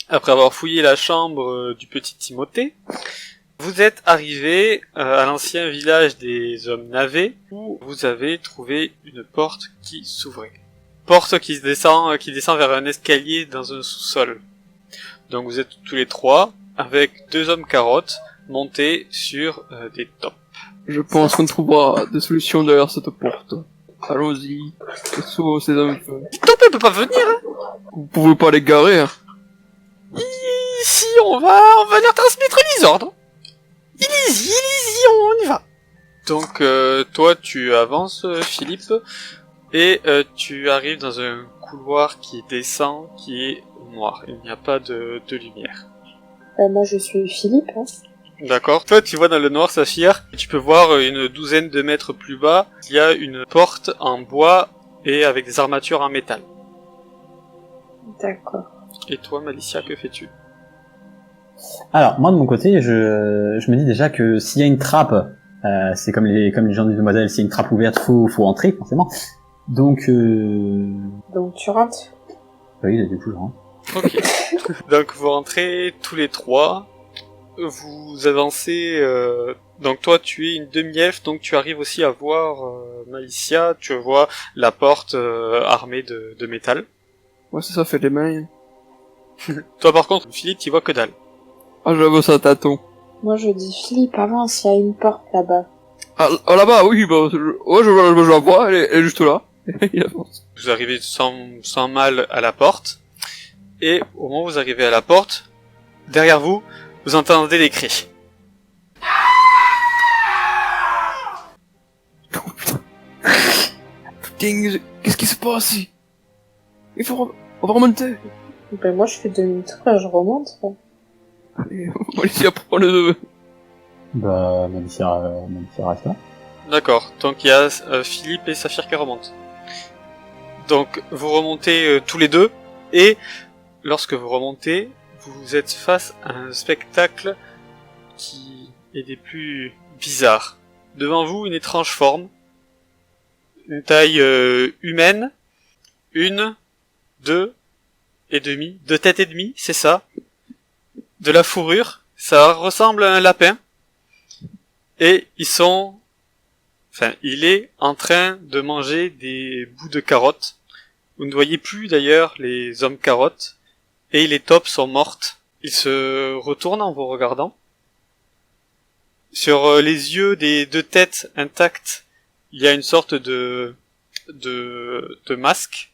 après avoir fouillé la chambre du petit Timothée, vous êtes arrivé à l'ancien village des hommes navets, où vous avez trouvé une porte qui s'ouvrait. Porte qui descend vers un escalier dans un sous-sol. Donc vous êtes tous les trois, avec 2 hommes carottes, montés sur des tops. Je pense qu'on trouvera des solutions derrière cette porte. Allons-y. Sauf ces hommes. Les tops, elle peut pas venir, hein. Vous pouvez pas les garer, hein. Ici, on va leur transmettre les ordres. Allez-y, on y va. Donc, toi, tu avances, Philippe, et tu arrives dans un couloir qui descend, qui est noir. Il n'y a pas de lumière. Moi, je suis Philippe. Hein. D'accord. Toi, tu vois dans le noir, Saphir, tu peux voir une douzaine de mètres plus bas, il y a une porte en bois et avec des armatures en métal. D'accord. Et toi, Malicia, que fais-tu? Alors, moi de mon côté, je me dis déjà que s'il y a une trappe, c'est comme les gens disent demoiselles, s'il y a une trappe ouverte, faut entrer, forcément. Donc tu rentres? oui, du coup, je rentre. Ok. Donc, vous rentrez tous les trois. Vous avancez, donc toi tu es une demi-elfe, donc tu arrives aussi à voir Malicia, tu vois la porte armée de métal. Ouais, ça fait les mains. Toi par contre, Philippe, tu vois que dalle. Ah, j'avoue, ça tâton. Moi, je dis Philippe, avance, il y a une porte là-bas. Ah, là-bas, oui, bah, je la vois, elle est juste là. Il avance. Vous arrivez sans mal à la porte, et au moment où vous arrivez à la porte, derrière vous, vous entendez des cris. Putain, qu'est-ce qui se passe ici? On va remonter. Ben, moi, je fais demi-tour et je remonte. Allez, on va essayer prendre le deux. Bah, Malicia reste là. D'accord, donc il y a Philippe et Saphir qui remontent. Donc vous remontez tous les deux, et lorsque vous remontez, vous êtes face à un spectacle qui est des plus bizarres. Devant vous, une étrange forme, une taille humaine, 1, 2 et demi, 2 têtes et demie, c'est ça. De la fourrure, ça ressemble à un lapin. Et il est en train de manger des bouts de carottes. Vous ne voyez plus d'ailleurs les hommes carottes. Et les taupes sont mortes. Il se retourne en vous regardant. Sur les yeux des 2 têtes intactes, il y a une sorte de masque.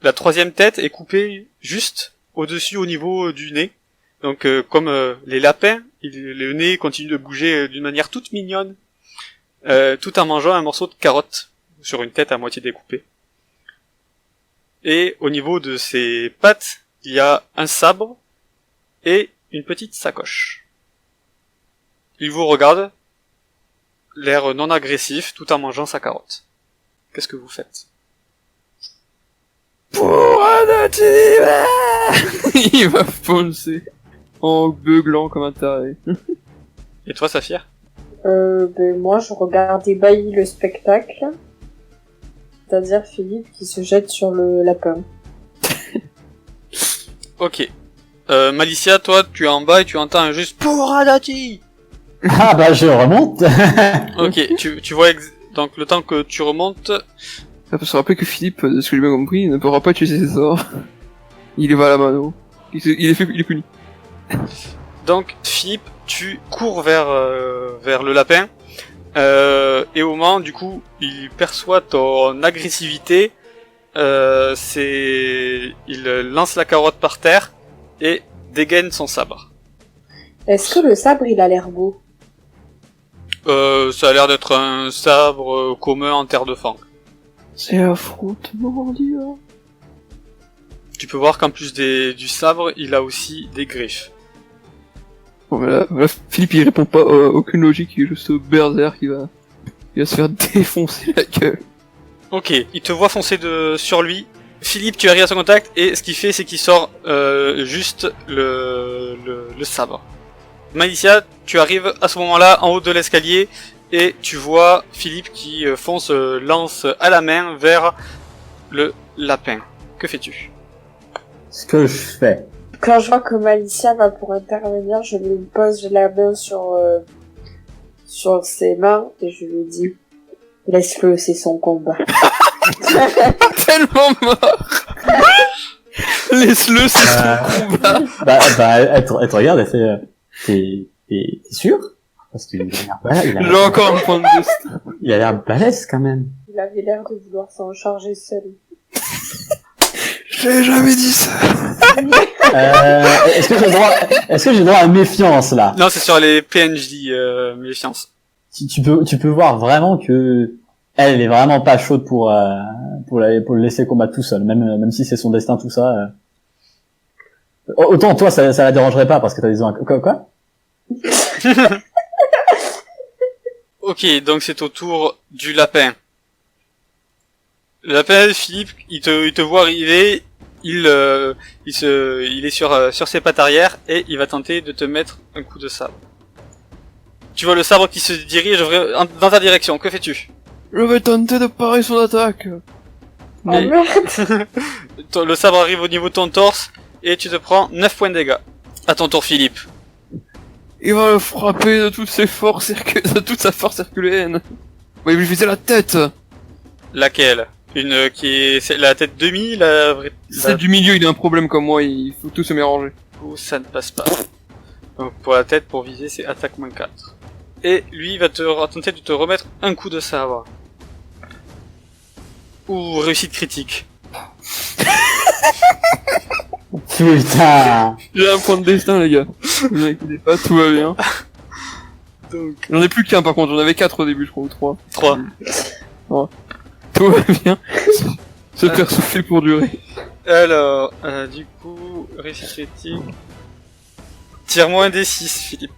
La 3e tête est coupée juste au-dessus au niveau du nez. Donc comme les lapins, le nez continue de bouger d'une manière toute mignonne, tout en mangeant un morceau de carotte sur une tête à moitié découpée. Et au niveau de ses pattes, il y a un sabre et une petite sacoche. Il vous regarde, l'air non agressif, tout en mangeant sa carotte. Qu'est-ce que vous faites? Pour un il va foncer. En beuglant comme un taré. Et toi, Saphir? Ben, moi, je regarde ébahi le spectacle. C'est-à-dire Philippe qui se jette sur le lapin. Ok. Malicia, toi, tu es en bas et tu entends un juste pour Adati. Ah bah je remonte. Ok, tu vois donc le temps que tu remontes. Ça peut se rappeler que Philippe, de ce que j'ai bien compris, ne pourra pas utiliser ses sorts. Il va à la mano. Il est puni. Donc Philippe, tu cours vers le lapin. Et au moment, du coup, il perçoit ton agressivité. Il lance la carotte par terre et dégaine son sabre. Est-ce que le sabre, il a l'air beau? Ça a l'air d'être un sabre commun en terre de fang. C'est affrontement d'hier. Tu peux voir qu'en plus du sabre, il a aussi des griffes. Bon, mais là, Philippe, il répond pas à aucune logique, il est juste berserk qui va se faire défoncer la gueule. Ok, il te voit foncer sur lui. Philippe, tu arrives à son contact, et ce qu'il fait, c'est qu'il sort juste le sabre. Malicia, tu arrives à ce moment-là en haut de l'escalier, et tu vois Philippe qui fonce lance à la main vers le lapin. Que fais-tu? Ce que je fais, Quand je vois que Malicia va pour intervenir, je lui pose la main sur ses mains et je lui dis laisse-le, c'est son combat. Tellement mort. Laisse-le, c'est son combat. Elle te regarde, elle fait, t'es sûr? Parce qu'il a l'air J'ai encore un point de destin. il a l'air balèze quand même. Il avait l'air de vouloir s'en charger seul. J'ai jamais dit ça. Est-ce que j'ai droit à méfiance là? Non, c'est sur les PNJ, méfiance. Tu peux voir vraiment que elle est vraiment pas chaude pour le laisser combattre tout seul, même si c'est son destin tout ça. Autant toi ça la dérangerait pas parce que t'as des quoi? Ok, donc c'est au tour du lapin. Le lapin, Philippe, il te voit arriver, il est sur ses pattes arrière et il va tenter de te mettre un coup de sabre. Tu vois le sabre qui se dirige dans ta direction, que fais-tu? Je vais tenter de parer son attaque. Oh Et- merde. Le sabre arrive au niveau de ton torse et tu te prends 9 points de dégâts. À ton tour, Philippe. Il va le frapper de toutes ses forces, de toute sa force herculéenne. Il va lui viser la tête. Laquelle? Une qui est c'est la tête demi, Celle du milieu, il a un problème comme moi, il faut tout se mélanger. Ou ça ne passe pas. Donc pour la tête, pour viser, c'est attaque -4. Et lui, il va tenter de te remettre un coup de sabre. Ou réussite critique. Putain. J'ai un point de destin, les gars. Ne vous inquiétez pas, tout va bien. Donc J'en ai plus qu'un par contre, j'en avais 4 au début, je crois, ou 3. 3. Tout va bien. Se faire souffler pour durer. Alors, du coup, réussite critique. Tire-moi un D6, Philippe.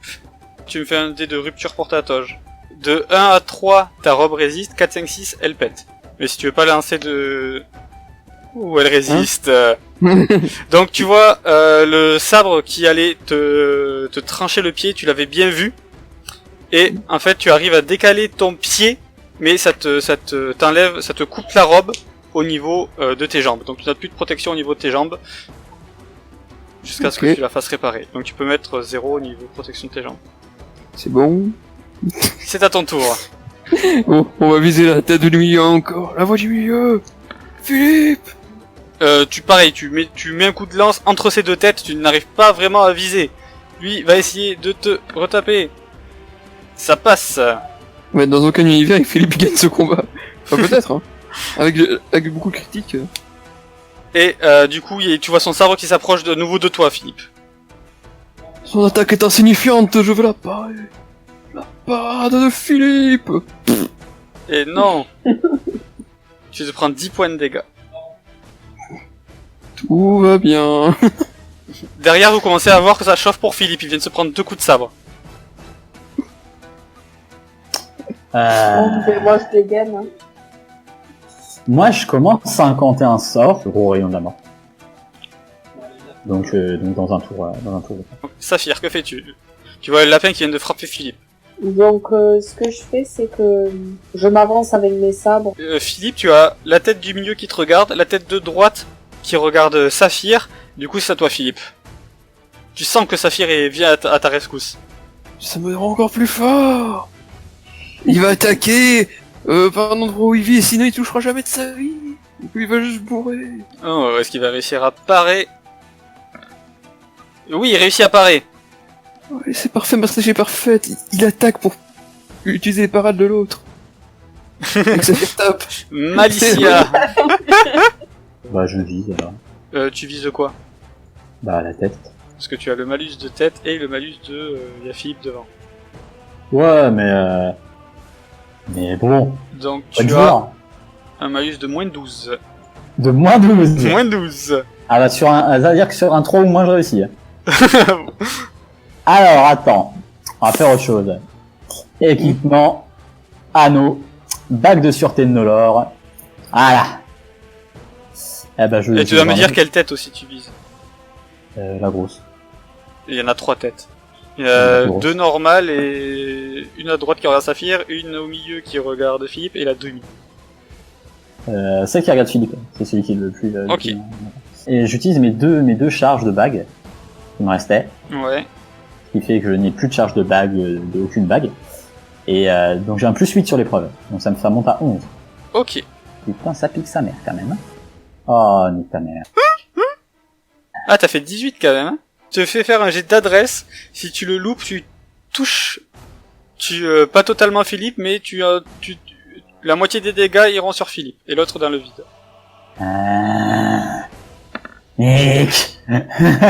Tu me fais un dé de rupture pour ta toge. De 1 à 3, ta robe résiste. 4, 5, 6, elle pète. Mais si tu veux pas lancer de... Ouh, elle résiste. Donc tu vois, le sabre qui allait te trancher le pied, tu l'avais bien vu. Et en fait, tu arrives à décaler ton pied, mais ça te coupe la robe au niveau de tes jambes. Donc tu n'as plus de protection au niveau de tes jambes jusqu'à ce que Ok. tu la fasses réparer. Donc tu peux mettre 0 au niveau de protection de tes jambes. C'est bon. C'est à ton tour. Bon, on va viser la tête du milieu encore. La voie du milieu. Philippe. Tu mets un coup de lance entre ces deux têtes, tu n'arrives pas vraiment à viser. Lui va essayer de te retaper. Ça passe. Ouais, dans aucun univers, Philippe gagne ce combat. Enfin, peut-être, hein. Avec beaucoup de critiques. Et du coup, tu vois son sabre qui s'approche de nouveau de toi, Philippe. Son attaque est insignifiante, je veux la parer. La parade de Philippe. Et non. Tu te prends 10 points de dégâts. Tout va bien. Derrière, vous commencez à voir que ça chauffe pour Philippe. Il vient de se prendre 2 coups de sabre. Bon, ben, moi je dégaine. Hein. Moi, je commence 51 sorts, le gros rayon de la mort. Donc dans un tour. Saphir, que fais-tu? Tu vois le lapin qui vient de frapper Philippe. Donc ce que je fais, c'est que je m'avance avec mes sabres. Philippe, tu as la tête du milieu qui te regarde, la tête de droite qui regarde Saphir. Du coup, c'est à toi, Philippe. Tu sens que Saphir vient à ta rescousse. Ça me rend encore plus fort. Il va attaquer par un endroit où il vit, sinon il touchera jamais de sa vie. Du coup, il va juste bourrer. Oh, est-ce qu'il va réussir à parer? Oui, il réussit à parer. Ouais, c'est parfait, ma stratégie est parfaite. Il attaque pour utiliser les parades de l'autre. Donc ça fait tape. Malicia. Bah, je vise alors. Tu vises quoi? Bah, la tête. Parce que tu as le malus de tête et le malus de... Il y a Philippe devant. Ouais, mais bon. Donc Pas tu de as joueur. un malus de moins 12. De moins 12. Moins 12. Ah bah ça veut dire que sur un 3 ou moins je réussis. Alors attends, on va faire autre chose. Équipement, anneau, bague de sûreté de Nolor. Voilà. Eh ben Et tu dois me dire quelle tête aussi tu vises. La grosse. Il y en a 3 têtes. Il y a D'accord. 2 normales et une à droite qui regarde Saphir, une au milieu qui regarde Philippe et la demi. Celle qui regarde Philippe, c'est celui qui est le plus... Ok. Et j'utilise mes deux charges de bague qui me restait. Ouais. Ce qui fait que je n'ai plus de charge de bague, d'aucune bague. Et donc j'ai un plus 8 sur l'épreuve. Donc ça monte à 11. Ok. Putain, ça pique sa mère quand même. Oh, nique ta mère. Ah, t'as fait 18 quand même, hein. Te fais faire un jet d'adresse. Si tu le loupes, tu touches... pas totalement Philippe, mais la moitié des dégâts iront sur Philippe, et l'autre dans le vide. Nick.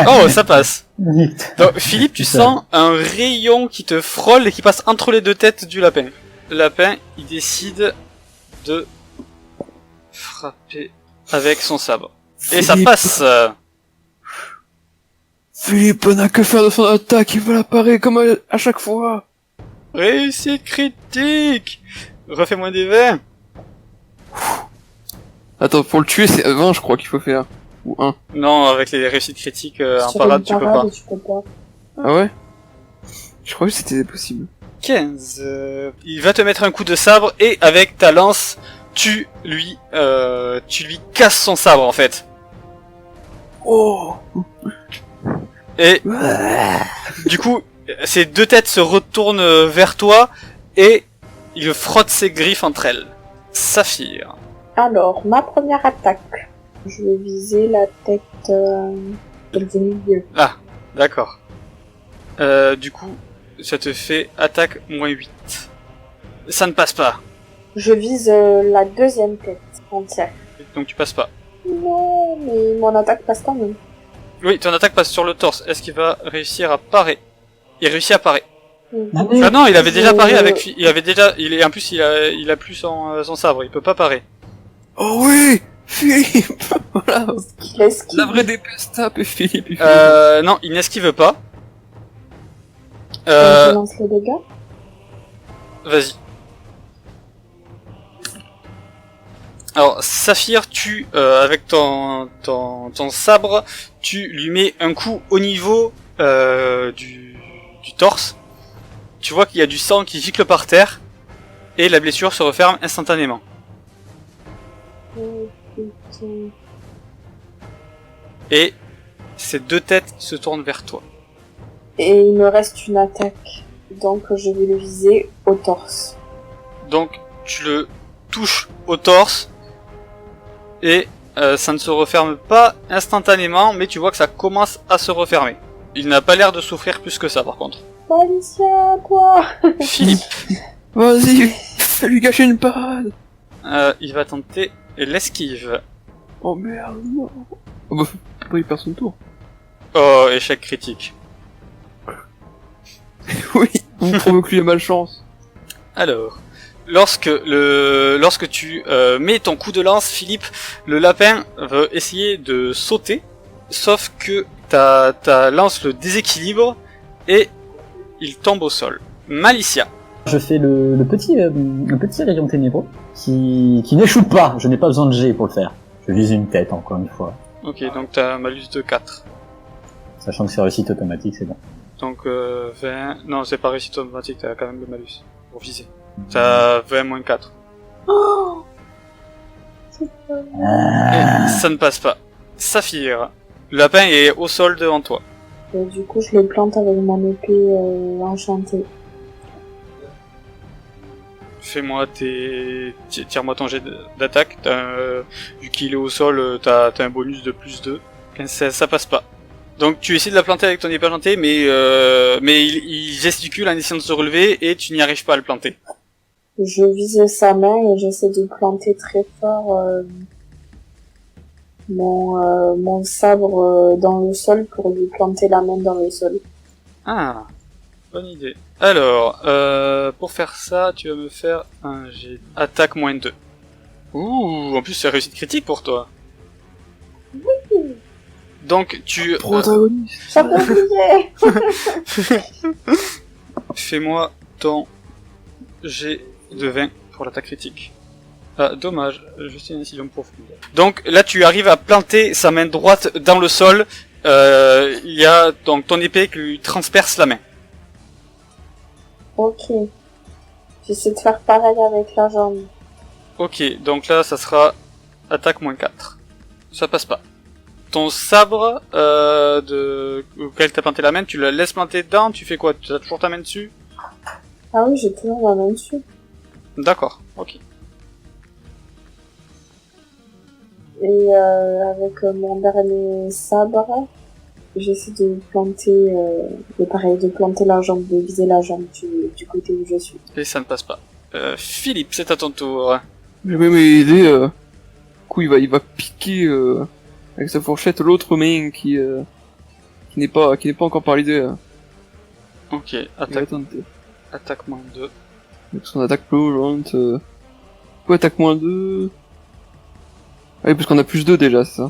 Oh, ça passe. Nick. Donc, Philippe, tu sens un rayon qui te frôle et qui passe entre les deux têtes du lapin. Le lapin, il décide de frapper avec son sabre. Et ça Philippe. passe. Philippe n'a que faire de son attaque, il va l'apparaître comme à chaque fois. Réussite critique. Refais-moi des 20. Attends, pour le tuer, c'est 20, je crois qu'il faut faire. Ou 1. Non, avec les réussites critiques en Sur parade, une tu peux pas. parade, tu peux pas. Ah ouais? Je croyais que c'était possible. 15. Il va te mettre un coup de sabre et avec ta lance, tu lui casses son sabre en fait. Oh! Et du coup, ces deux têtes se retournent vers toi et il frotte ses griffes entre elles. Saphir. Alors, ma première attaque. Je vais viser la tête du milieu. Ah, d'accord. Du coup, ça te fait attaque moins 8. Ça ne passe pas. Je vise la deuxième tête entière. Donc tu passes pas. Non, mais mon attaque passe quand même. Oui, ton attaque passe sur le torse. Est-ce qu'il va réussir à parer? Il réussit à parer. Ah oui. Ah non, il avait déjà Je- paré avec... Il avait déjà... En plus, il a plus son sabre. Il peut pas parer. Oh oui! Philippe! Voilà! Qu'il esquive. La vraie DPS tape et Philippe, il fait... Non, il n'esquive pas. Donc, je lance les dégâts. Vas-y. Alors, Saphir, avec ton sabre, tu lui mets un coup au niveau du torse. Tu vois qu'il y a du sang qui gicle par terre, et la blessure se referme instantanément. Oh, putain. Et ces deux têtes se tournent vers toi. Et il me reste une attaque. Donc, je vais le viser au torse. Donc, tu le touches au torse, et ça ne se referme pas instantanément, mais tu vois que ça commence à se refermer. Il n'a pas l'air de souffrir plus que ça, par contre. Alicia, toi! Philippe, Vas-y, fais-lui gâcher une parade! il va tenter l'esquive. Oh merde, non! Oh bah, faut pas y perd son tour. Oh, échec critique. Oui, vous provoquez la malchance. Alors, lorsque tu mets ton coup de lance, Philippe, le lapin veut essayer de sauter, sauf que ta lance le déséquilibre et il tombe au sol. Malicia. Je fais le petit rayon ténébreux qui n'échoue pas. Je n'ai pas besoin de G pour le faire. Je vise une tête encore une fois. Ok, donc t'as un malus de 4. Sachant que c'est réussite automatique, c'est bon. Donc 20... Non, c'est pas réussite automatique, t'as quand même le malus pour viser. T'as 20 moins 4. Oh! C'est pas... Et ça ne passe pas. Saphir. Le lapin est au sol devant toi. Et du coup, je le plante avec mon épée enchantée. Fais-moi tire-moi ton jet d'attaque. Vu qu'il est au sol, t'as un bonus de plus 2. 15, ça passe pas. Donc tu essaies de la planter avec ton épée enchantée, mais il gesticule en essayant de se relever et tu n'y arrives pas à le planter. Je vise sa main et j'essaie de planter très fort mon sabre dans le sol pour lui planter la main dans le sol. Ah, bonne idée. Alors, pour faire ça, tu vas me faire un jet attaque moins 2. Ouh, en plus c'est réussite critique pour toi. Donc tu... Protagoniste. J'avais oublié! Fais-moi ton jet de 20 pour l'attaque critique. Ah, dommage, juste une incision profonde. Donc là tu arrives à planter sa main droite dans le sol. Il y a donc ton épée qui lui transperce la main. Ok. J'essaie de faire pareil avec la jambe. Ok, donc là ça sera attaque moins 4. Ça passe pas. ton sabre auquel t'as planté la main, tu la laisses planter dedans, tu fais quoi? Tu as toujours ta main dessus? Ah oui, j'ai toujours la main dessus. D'accord, ok. Et avec mon dernier sabre, j'essaie de planter, de planter la jambe, de viser la jambe du côté où je suis. Et ça ne passe pas. Philippe, c'est à ton tour. J'ai même aidé, du coup il va piquer avec sa fourchette l'autre main qui n'est pas encore paralysé. Ok, Il va attaque, tenter. attaque moins 2. Avec son attaque plongeante. Pourquoi attaque moins 2? Ah oui, parce qu'on a plus 2 déjà, c'est ça.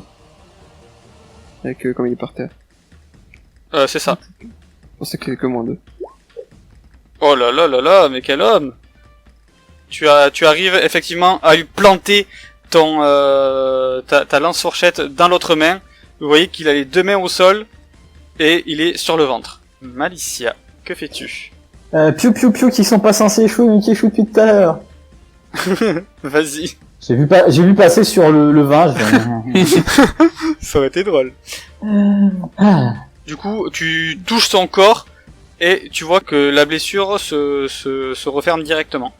Avec comme il est par terre. C'est ça. Je pensais qu'il y avait que moins 2. Oh là là là là, mais quel homme! Tu arrives effectivement à lui planter ta lance-fourchette dans l'autre main. Vous voyez qu'il a les deux mains au sol et il est sur le ventre. Malicia, que fais-tu? Piou piou piou qui sont pas censés échouer mais qui échouent depuis tout à l'heure. Vas-y, J'ai vu passer sur le vin. ça aurait été drôle. Ah. Du coup, tu touches son corps et tu vois que la blessure se referme directement.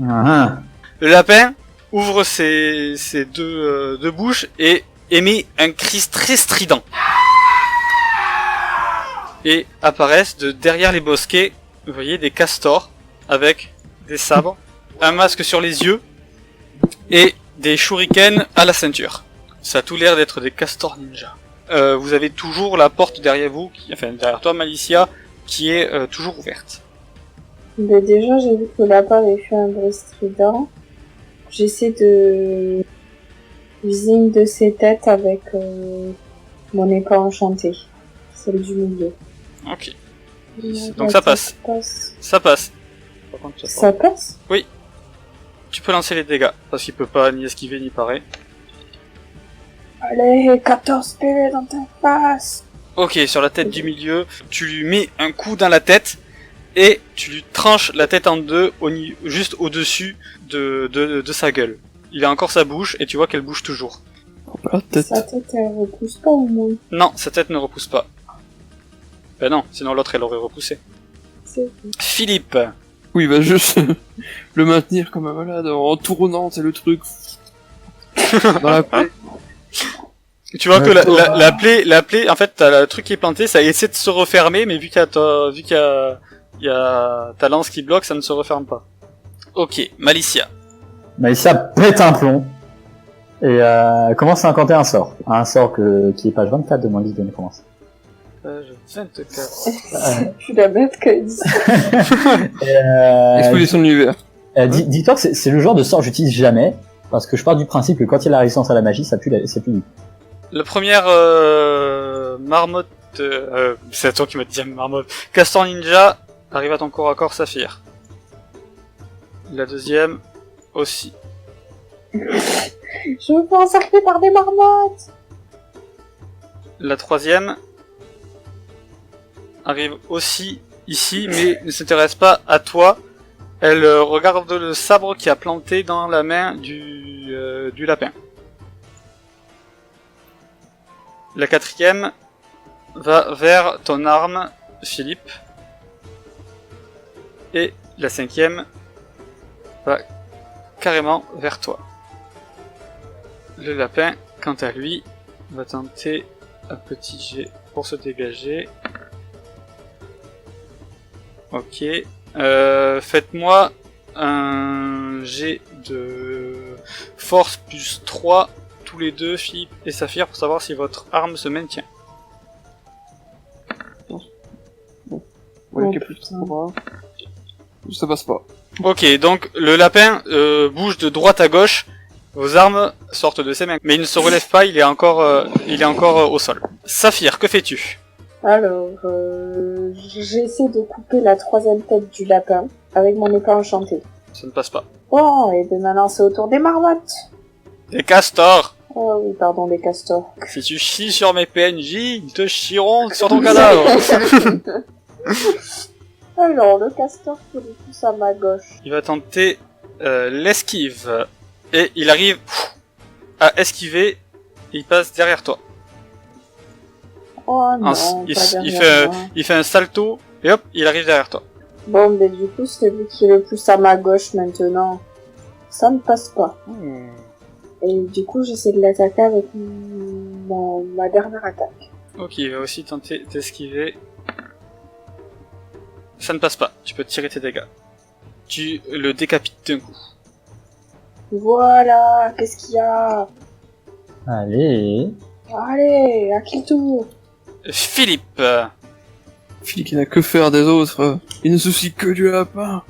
Ah. Le lapin ouvre ses deux bouches et émet un cri très strident. Et apparaissent de derrière les bosquets, vous voyez, des castors avec des sabres, un masque sur les yeux et des shurikens à la ceinture. Ça a tout l'air d'être des castors ninja. Vous avez toujours la porte derrière vous, derrière toi Malicia, qui est toujours ouverte. Mais déjà, j'ai vu que le lapin avait fait un bruit strident. J'essaie de viser une de ses têtes avec mon épée enchantée, celle du milieu. Ok. Donc ça passe. Ça passe. Par contre, Ça passe? tu peux lancer les dégâts, parce qu'il peut pas ni esquiver ni parer. Allez, 14 PV dans ta face! Ok, sur la tête du milieu, tu lui mets un coup dans la tête, et tu lui tranches la tête en deux, juste au-dessus de sa gueule. Il a encore sa bouche, et tu vois qu'elle bouge toujours. Oh, pas la tête. Sa tête, elle repousse pas au moins. Non, sa tête ne repousse pas. Ben non, sinon l'autre elle aurait repoussé. C'est Philippe, Oui, il va juste le maintenir comme un malade en tournant, c'est le truc. Dans la plaie. tu vois que la plaie, en fait, t'as le truc qui est planté, ça essaie de se refermer, mais vu qu'il y a ta lance qui bloque, ça ne se referme pas. Ok, Malicia. Malicia pète un plomb et commence à incanter un sort. Un sort qui est page 24 de moins 10 de commence. Page 24. Je suis la bête quand il dit ça. Exposition de l'univers. Dis-toi que c'est le genre de sort que j'utilise jamais, parce que je pars du principe que quand il y a la résistance à la magie, ça pue du. La première marmotte, c'est toi qui m'as dit marmotte. Castor Ninja arrive à ton corps à corps Saphir. La deuxième aussi. Je me fais encercler par des marmottes! La troisième arrive aussi ici, mais ne s'intéresse pas à toi. Elle regarde le sabre qui a planté dans la main du lapin. La quatrième va vers ton arme, Philippe. Et la cinquième va carrément vers toi. Le lapin, quant à lui, va tenter un petit jet pour se dégager. Ok. Faites-moi un jet de force plus 3 tous les deux, Philippe et Saphir, pour savoir si votre arme se maintient. Ouais, plus 3. Ça passe pas. Ok, donc le lapin bouge de droite à gauche, vos armes sortent de ses mains, mais il ne se relève pas, il est encore au sol. Saphir, que fais-tu? Alors, j'essaie de couper la troisième tête du lapin avec mon épée enchantée. Ça ne passe pas. Oh, et de maintenant c'est autour des marmottes. Des castors! Oh oui, pardon, des castors. Si tu chies sur mes PNJ, ils te chieront sur ton cadavre! Alors, le castor qui est plus à ma gauche. Il va tenter l'esquive. Et il arrive à esquiver, et il passe derrière toi. Oh non, il, pas il derrière fait, moi. il fait un salto, et hop, il arrive derrière toi. Bon, ben du coup, celui qui est le plus à ma gauche maintenant, ça ne passe pas. Et du coup, j'essaie de l'attaquer avec ma dernière attaque. Ok, il va aussi tenter d'esquiver. Ça ne passe pas, tu peux tirer tes dégâts. Tu le décapites d'un coup. Voilà, qu'est-ce qu'il y a? Allez. Allez, à qui le tour? Philippe, Philippe, il n'a que faire des autres. Il ne soucie que du lapin.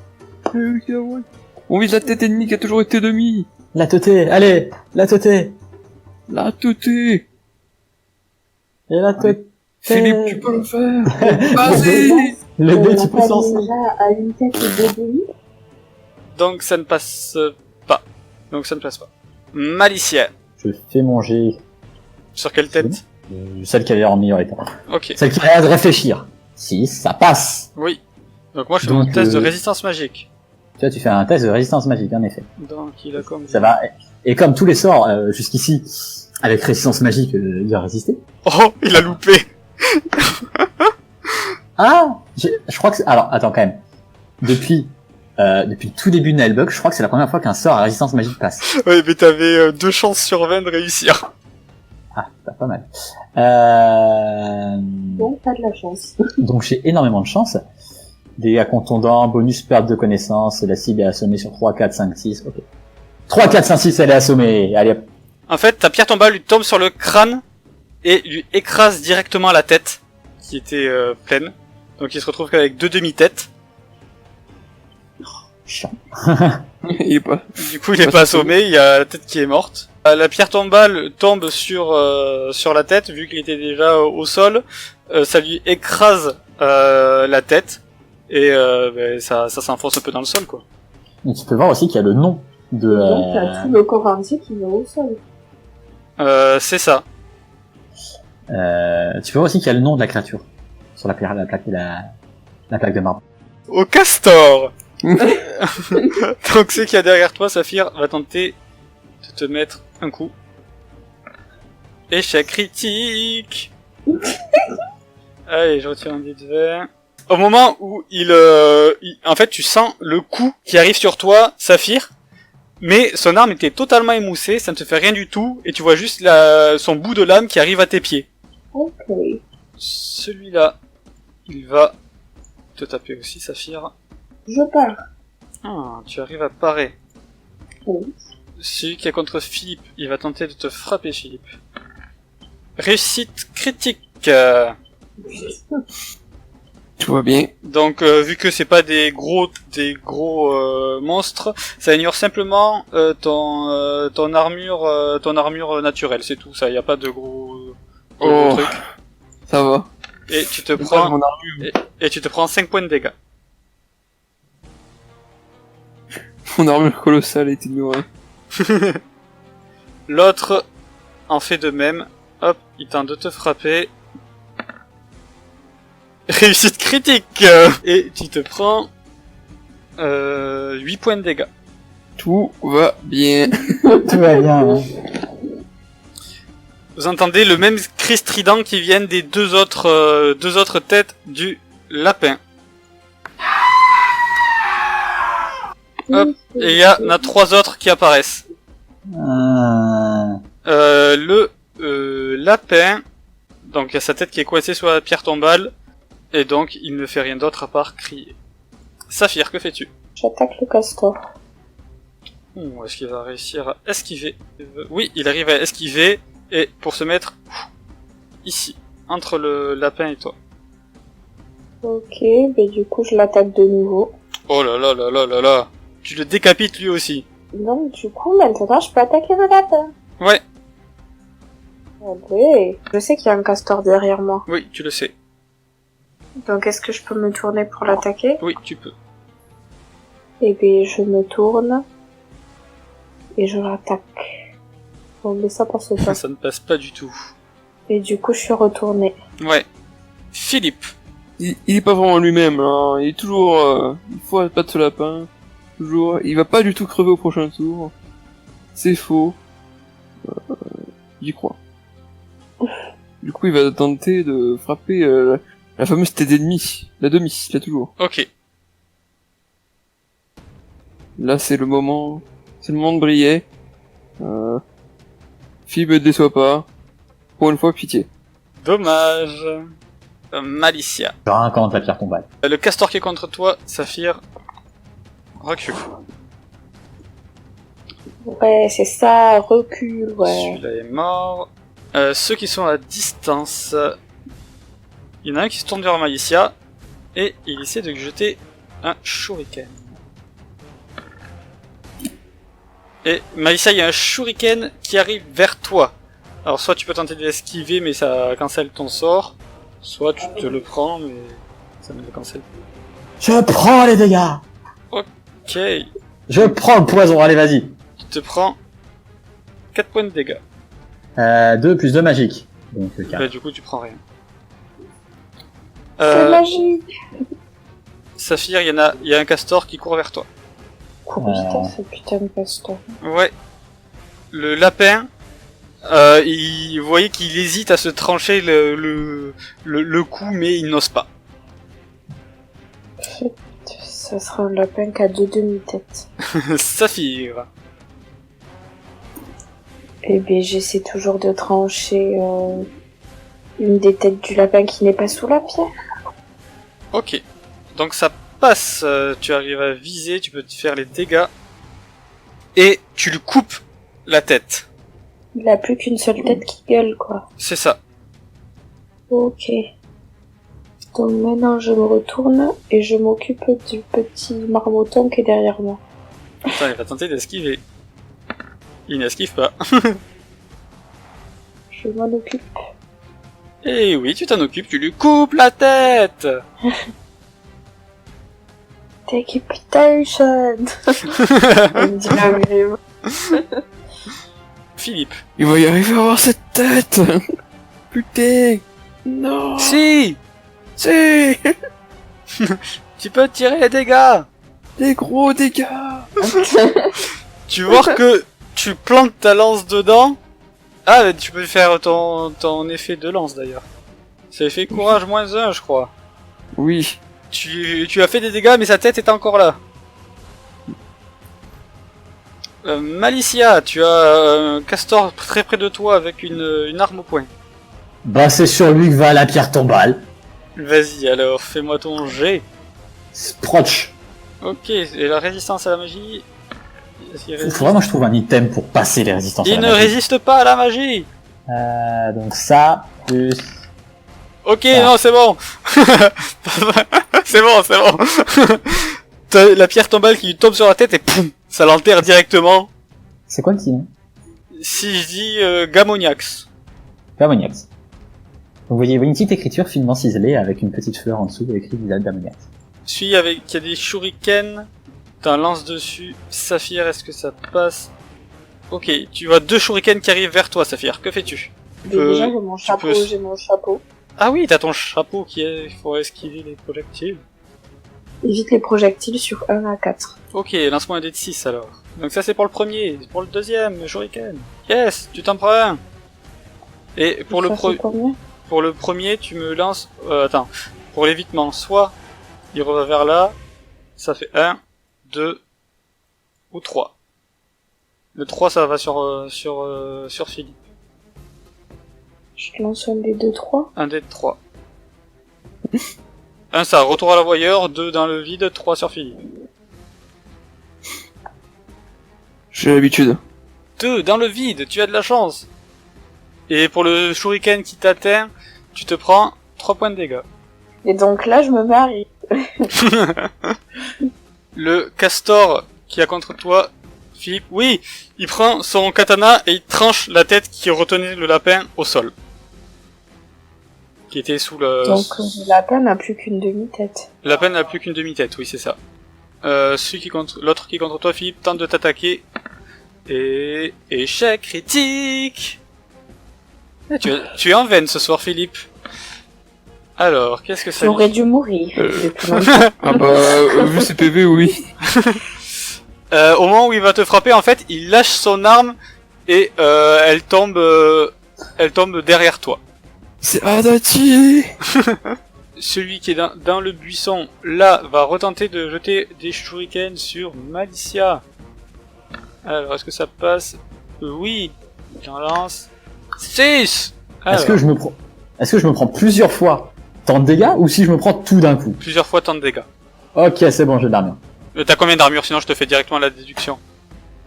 On vise la tête ennemie qui a toujours été demi. La teuté, allez, la teuté. La teuté. Et la teuté. Philippe, tu peux le faire. Vas-y. Le On dé, n'a tu peux pas s'en déjà à une tête et deux demi? donc ça ne passe pas. Donc ça ne passe pas. Malicia, Je fais mon jet. sur quelle tête? Celle qui a l'air en meilleur état. Ok, Celle qui a l'air de réfléchir. Si, ça passe. oui. Donc moi je fais Donc, mon test de résistance magique. Tu vois, tu fais un test de résistance magique, en effet. Donc il a comme... Ça va. Et comme tous les sorts, jusqu'ici, avec résistance magique, il a résisté. Oh, il a loupé. Ah! Je crois que c'est... Alors, attends, quand même. Depuis le tout début de Nilebug, je crois que c'est la première fois qu'un sort à résistance magique passe. Ouais, mais t'avais 2 chances sur 20 de réussir. Ah, c'est pas mal. Bon, pas de la chance. Donc j'ai énormément de chance. Dégâts contondants, bonus perte de connaissance, la cible est assommée sur 3, 4, 5, 6, ok. 3, 4, 5, 6, elle est assommée. Allez hop. En fait, ta pierre tombale lui tombe sur le crâne et lui écrase directement la tête, qui était pleine. Donc il se retrouve qu'avec 2 demi-têtes. Chiant. Il est pas. Du coup, il est pas assommé, il y a la tête qui est morte. La pierre tombale tombe sur la tête, vu qu'il était déjà au sol. Ça lui écrase la tête et ça s'enfonce un peu dans le sol, quoi. Et tu peux voir aussi qu'il y a le nom de... Donc, t'as tout le corps entier qui va au sol. C'est ça. tu peux voir aussi qu'il y a le nom de la créature sur la plaque de marbre. Au castor. Donc c'est qu'il y a derrière toi, Saphir va tenter de te mettre un coup. Échec critique. Allez, je retire un dé de 20. Au moment où en fait, tu sens le coup qui arrive sur toi, Saphir, mais son arme était totalement émoussée, ça ne te fait rien du tout, et tu vois juste son bout de lame qui arrive à tes pieds. Ok. Celui-là, il va te taper aussi, Saphir. Je pars. Ah, tu arrives à parer. Oui. Celui qui est contre Philippe, il va tenter de te frapper, Philippe. Réussite critique. Tout va bien. Donc, vu que c'est pas des gros monstres, ça ignore simplement ton armure naturelle, c'est tout. Ça, y a pas de gros Oh. trucs. Ça va. Et tu te Mon prends armure, et tu te prends 5 points de dégâts. mon armure colossale est ignorée. L'autre en fait de même. Hop, il tente de te frapper. Réussite critique. Et tu te prends 8 points de dégâts. Tout va bien. Tout va bien. Hein. Vous entendez le même cri strident qui viennent des deux autres têtes du lapin. Hop, et il y en a 3 autres qui apparaissent. Le lapin, donc il y a sa tête qui est coincée sur la pierre tombale, et donc il ne fait rien d'autre à part crier. Saphir, que fais-tu? J'attaque le castor. Est-ce qu'il va réussir à esquiver? Oui, il arrive à esquiver, et pour se mettre ici, entre le lapin et toi. Ok, ben du coup je l'attaque de nouveau. Oh là là là là là là. Tu le décapites lui aussi. Donc du coup maintenant je peux attaquer le lapin. Ouais, Allez. Je sais qu'il y a un castor derrière moi. oui, tu le sais. Donc est-ce que je peux me tourner pour l'attaquer? Oui, tu peux. Eh bien je me tourne. Et je l'attaque. Bon mais ça passe pas. Ça ne passe pas du tout. Et du coup je suis retournée. Ouais. Philippe. Il est pas vraiment lui-même, hein. Il est toujours, il faut battre ce lapin. Toujours. Il va pas du tout crever au prochain tour. C'est faux. J'y crois. Du coup, il va tenter de frapper la fameuse tête d'ennemi. La demi, là toujours. Ok. Là, c'est le moment de briller. Philippe, ne déçoit pas. Pour une fois, pitié. Dommage. Malicia. Genre un camp de la pierre tombale. Le castor qui est contre toi, Saphir, recule. Ouais, c'est ça, recule, ouais. Celui-là est mort. Ceux qui sont à distance, il y en a un qui se tourne vers Malicia et il essaie de jeter un shuriken. Et Malicia, il y a un shuriken qui arrive vers toi. Alors soit tu peux tenter d'esquiver mais ça cancelle ton sort, soit tu te le prends mais ça ne le cancelle pas. Je prends les dégâts. Ok, Je prends le poison, allez vas-y. tu te prends 4 points de dégâts. 2 plus 2 magique. Donc 4. Bah, du coup tu prends rien. C'est magique. Saphir, il y a un castor qui court vers toi. Cours vite, ce putain de castor. Ouais. Le lapin, vous voyez qu'il hésite à se trancher le cou, mais il n'ose pas. Ça sera un lapin qui a 2 demi-têtes. Saphir. Eh bien, j'essaie toujours de trancher une des têtes du lapin qui n'est pas sous la pierre. Ok. Donc ça passe, tu arrives à viser, tu peux te faire les dégâts. Et tu lui coupes la tête. Il a plus qu'une seule tête qui gueule, quoi. C'est ça. Ok. Donc maintenant, je me retourne et je m'occupe du petit marmotton qui est derrière moi. Attends, il va tenter d'esquiver. Il n'esquive pas. Je m'en occupe. Et oui, tu t'en occupes, tu lui coupes la tête. Decapitation. On me dit la même. Philippe. Il va y arriver à avoir cette tête. Putain. Non. Si. C'est Tu peux tirer les dégâts. des gros dégâts. Tu vois que tu plantes ta lance dedans. Ah, mais tu peux faire ton effet de lance d'ailleurs. C'est effet courage -1, je crois. Oui. Tu as fait des dégâts, mais sa tête est encore là. Malicia, tu as un castor très près de toi avec une arme au poing. Bah c'est sur lui que va la pierre tombale. Vas-y, alors, fais-moi ton jet. Sproch. Ok, et la résistance à la magie... Faut vraiment que je trouve un item pour passer les résistances à Il la ne magie. résiste pas à la magie. Donc ça, plus... Ok, Ah. non, c'est bon. C'est bon. T'as la pierre tombale qui lui tombe sur la tête et poum, ça l'enterre directement. C'est quoi le petit nom? Si je dis Gamoniax. D'ammoniax. Donc vous voyez une petite écriture finement ciselée avec une petite fleur en dessous écrit visage d'ammoniax. Celui avec qui a des shurikens, t'as un lance dessus. Saphir, est-ce que ça passe? Ok, tu vois 2 shurikens qui arrivent vers toi, Saphir. Que fais-tu? Déjà, j'ai mon chapeau. Ah oui, t'as ton chapeau qui est... Il faut esquiver les projectiles. Évite les projectiles sur 1 à 4. Ok, lance-moi un dé de 6 alors. Donc ça c'est pour le premier, pour le deuxième, le shuriken. Yes, tu t'en prends un. Et pour le, pour le premier, tu me lances... attends, pour l'évitement, soit il revient vers là, ça fait 1, 2 ou 3. Le 3 ça va sur Philippe. Je lance un des 2, 3. Un dé de 3. 1 ça, retour à la voyeur, 2 dans le vide, 3 sur Philippe. J'ai l'habitude. 2 dans le vide, tu as de la chance. Et pour le shuriken qui t'atteint, tu te prends 3 points de dégâts. Et donc là, je me marie. Le castor qui a contre toi, Philippe, oui, il prend son katana et il tranche la tête qui retenait le lapin au sol. Qui était sous le... Donc le lapin n'a plus qu'une demi-tête. Le lapin n'a plus qu'une demi-tête, oui, c'est ça. L'autre qui est contre toi, Philippe, tente de t'attaquer. Et... échec critique. Tu es en veine ce soir, Philippe. Alors, qu'est-ce que ça J'aurais dû mourir. depuis longtemps. Ah bah, vu ses PV, oui. Au moment où il va te frapper, en fait, il lâche son arme et elle tombe derrière toi. C'est Adachi. Celui qui est dans le buisson, là, va retenter de jeter des shurikens sur Malicia. Alors, est-ce que ça passe? Oui. J'en lance 6. Est-ce que je me prends plusieurs fois tant de dégâts ou si je me prends tout d'un coup? Plusieurs fois tant de dégâts. Ok, c'est bon, j'ai de l'armure. T'as combien d'armure? Sinon, je te fais directement la déduction.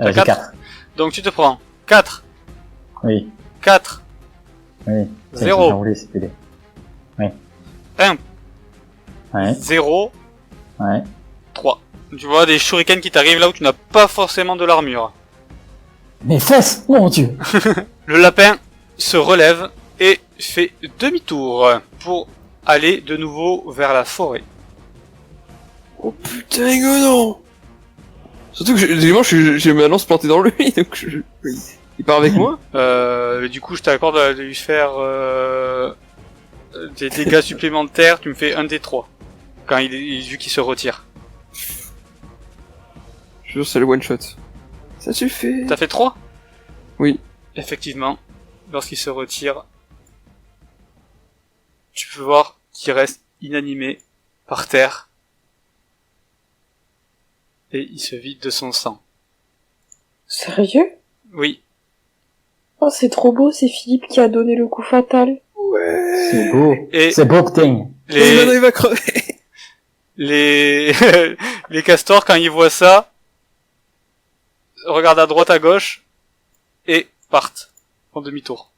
J'ai quatre. 4. Donc, tu te prends 4, Oui, 4, oui. 0. J'ai roulé, c'était des... 1, Ouais, 0, ouais. 3. Tu vois des shurikens qui t'arrivent là où tu n'as pas forcément de l'armure. Mes fesses, mon dieu. Le lapin se relève et fait demi-tour pour aller de nouveau vers la forêt. Oh putain, non. Surtout que j'ai ma lance plantée dans lui, donc il part avec moi. Du coup, je t'accorde de lui faire des dégâts supplémentaires. Tu me fais un des 3 quand vu qu'il se retire. Je jure, c'est le one shot. Ça suffit. T'as fait 3? Oui. Effectivement, lorsqu'il se retire, tu peux voir qu'il reste inanimé par terre et il se vide de son sang. Sérieux? Oui. Oh, c'est trop beau, c'est Philippe qui a donné le coup fatal. Ouais. C'est beau. Et C'est beau, putain. Maintenant, il va crever. les les castors, quand ils voient ça, regardent à droite à gauche et partent en demi-tour.